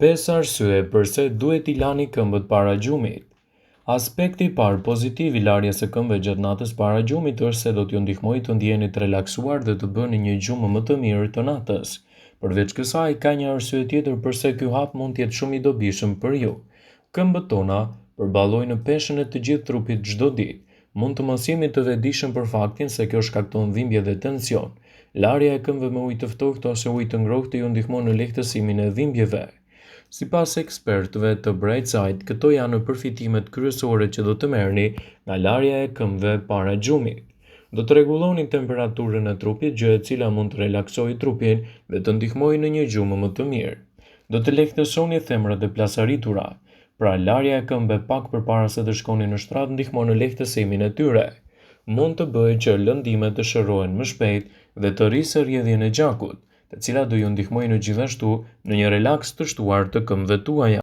5 arsye pse duhet i lani këmbët para gjumit. Aspekti i parë pozitiv i larjes së këmbëve gjatë natës para gjumit është se do t'ju ndihmojë të ndjeni të relaksuar dhe të bëni një gjumë më të mirë të natës. Përveç kësaj, ka një arsye tjetër pse ky hap mund të jetë shumë i dobishëm për ju. Këmbët tona përballojnë peshën e të gjithë trupit çdo ditë. Mund të mos jemi të vetëdijshëm për faktin se kjo shkakton dhimbje dhe tension. Larja e këmbëve me ujë të ftohtë ose ujë të ngrohtë ju ndihmon në lehtësimin e dhimbjeve. Sipas ekspertëve të Brightside, këto janë përfitimet kryesore që do të merrni nga larja e këmbëve para gjumit. Do të rregulloni temperaturën e trupit, gjë e cila mund të relaksojë trupin dhe të ndihmojë në një gjumë më të mirë. Do të lehtësoni themrat e plasaritura. Pra, larja e këmbëve pak përpara se të shkoni në shtrat ndihmon në lehtësimin e tyre. Mund të bëjë që lëndimet të shërohen më shpejt dhe të rrisë rrjedhjen e gjakut, të cilat do ju ndihmojnë gjithashtu në një relaks të shtuar të këmbëve tuaja.